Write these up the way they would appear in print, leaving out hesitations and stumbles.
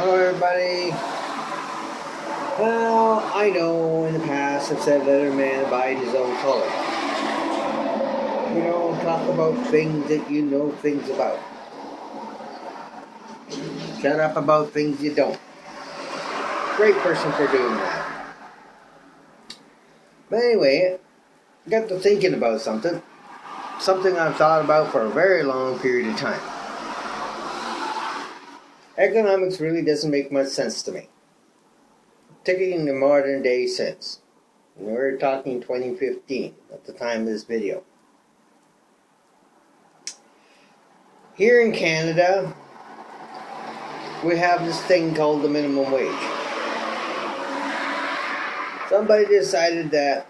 Hello, everybody. Well, I know in the past I've said let a man abide his own color. Talk about things that you know things about. Shut up about things you don't. Great person for doing that. But anyway, I got to thinking about something. Something I've thought about for a very long period of time. Economics really doesn't make much sense to me. Taking the modern day sense. We're talking 2015 at the time of this video. Here in Canada, we have this thing called the minimum wage. Somebody decided that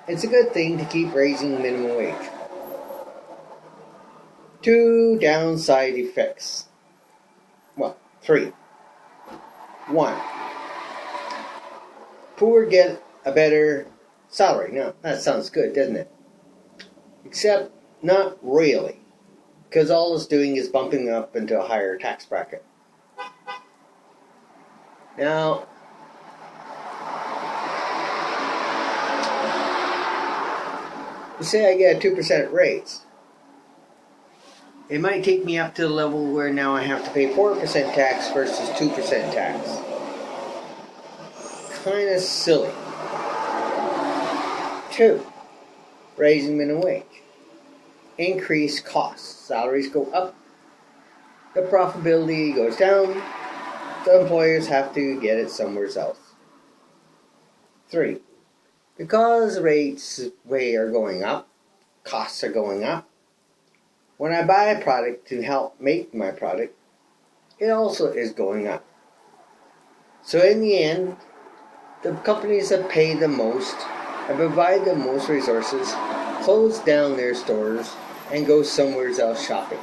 it's a good thing to keep raising the minimum wage. Two downside effects. Well, three. One, poor get a better salary. Now, that sounds good, doesn't it? Except not really. Because all it's doing is bumping up into a higher tax bracket. Now, say I get a 2% raise. It might take me up to the level where now I have to pay 4% tax versus 2% tax. Kind of silly. Two, raising minimum wage. Increased costs. Salaries go up. The profitability goes down. The employers have to get it somewhere else. Three, because rates are going up, costs are going up, when I buy a product to help make my product, it also is going up. So in the end, the companies that pay the most and provide the most resources close down their stores and go somewhere else shopping.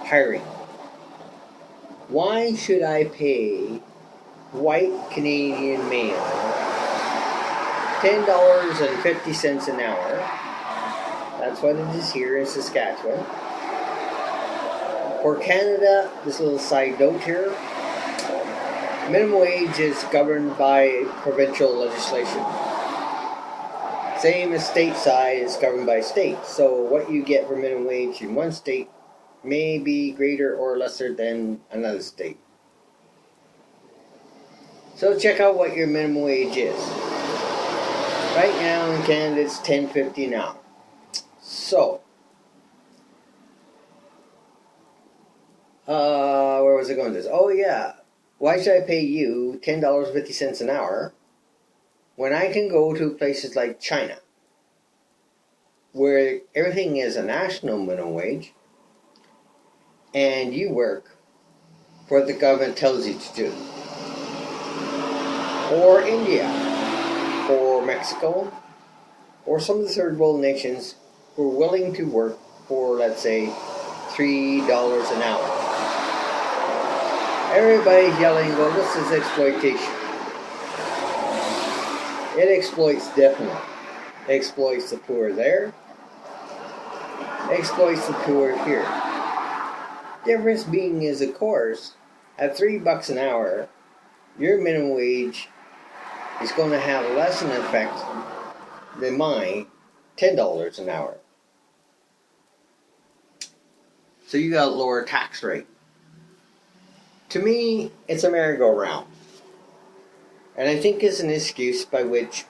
Hiring. Why should I pay white Canadian male $10.50 an hour? That's what it is here in Saskatchewan. For Canada, this little side note here, minimum wage is governed by provincial legislation. Same as stateside, it's governed by state. So what you get for minimum wage in one state may be greater or lesser than another state. So check out what your minimum wage is. Right now in Canada it's $10.50 an hour. So, where was I going with this? Oh yeah, why should I pay you $10.50 an hour when I can go to places like China, where everything is a national minimum wage, and you work for what the government tells you to do? Or India, or Mexico, or some of the third world nations who are willing to work for, let's say, $3 an hour. Everybody's yelling, well, this is exploitation. It exploits, definitely. It exploits the poor there. It exploits the poor here. Difference being is, of course, at $3 an hour, your minimum wage is going to have less an effect than my $10 an hour. So you got a lower tax rate. To me, it's a merry-go-round. And I think it's an excuse by which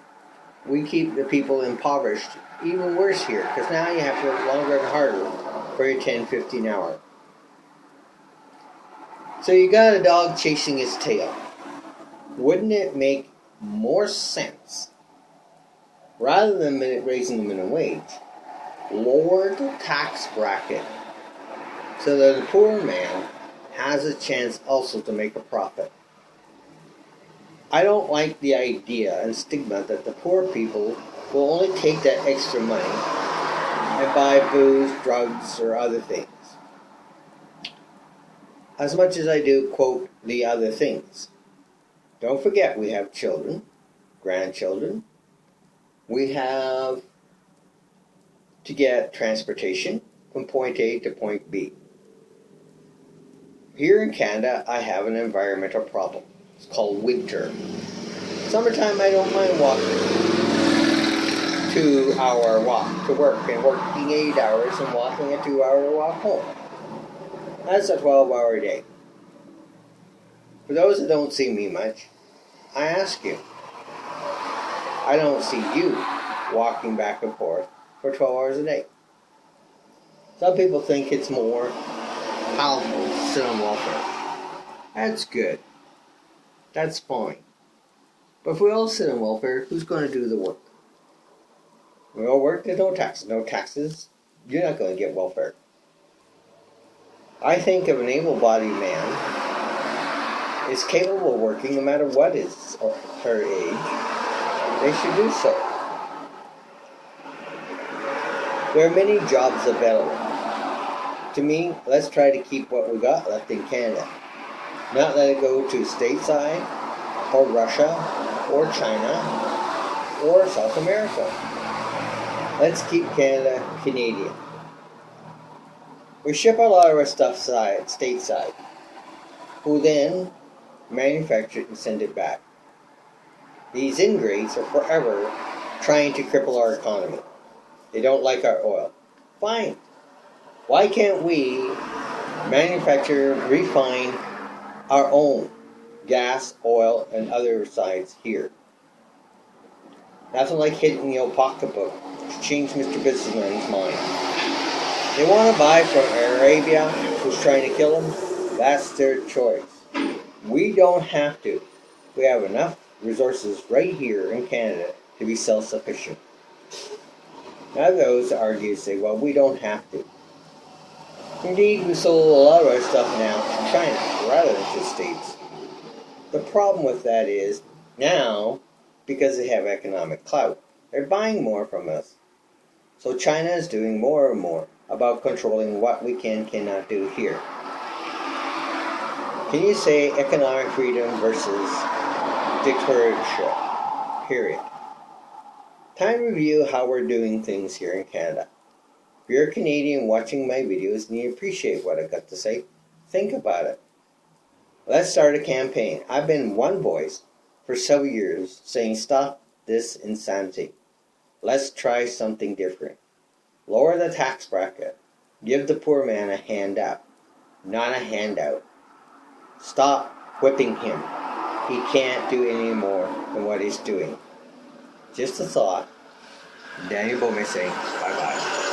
we keep the people impoverished even worse here, because now you have to work longer and harder for your $10.50 an hour. So you got a dog chasing its tail. Wouldn't it make more sense, rather than raising the minimum wage, lower the tax bracket so that the poor man has a chance also to make a profit? I don't like the idea and stigma that the poor people will only take that extra money and buy booze, drugs, or other things. As much as I do quote the other things. Don't forget, we have children, grandchildren. We have to get transportation from point A to point B. Here in Canada, I have an environmental problem. It's called winter. Summertime, I don't mind walking 2 hour walk to work and working 8 hours and walking a 2 hour walk home. That's a 12-hour day. For those that don't see me much, I ask you, I don't see you walking back and forth for 12 hours a day. Some people think it's more palatable to sit on welfare. That's good. That's fine. But if we all sit on welfare, who's going to do the work? We all work, there's no taxes. No taxes, you're not going to get welfare. I think if an able-bodied man is capable of working no matter what his or her age, they should do so. There are many jobs available. To me, let's try to keep what we got left in Canada. Not let it go to stateside, or Russia, or China, or South America. Let's keep Canada Canadian. We ship a lot of our stuff stateside, who then manufacture it and send it back. These ingrates are forever trying to cripple our economy. They don't like our oil. Fine. Why can't we manufacture, refine our own gas, oil, and other sides here? Nothing like hitting the old pocketbook to change Mr. Businessman's mind. They want to buy from Arabia, who's trying to kill them. That's their choice. We don't have to. We have enough resources right here in Canada to be self-sufficient. Now those argue say, well, we don't have to. Indeed, we sold a lot of our stuff now to China rather than to the States. The problem with that is, now, because they have economic clout, they're buying more from us. So China is doing more and more about controlling what we cannot do here. Can you say economic freedom versus dictatorship? Period. Time to review how we're doing things here in Canada. If you're a Canadian watching my videos and you appreciate what I got to say, think about it. Let's start a campaign. I've been one voice for several years saying stop this insanity. Let's try something different. Lower the tax bracket. Give the poor man a hand up, not a handout. Stop whipping him. He can't do any more than what he's doing. Just a thought. Daniel Bowman saying bye-bye.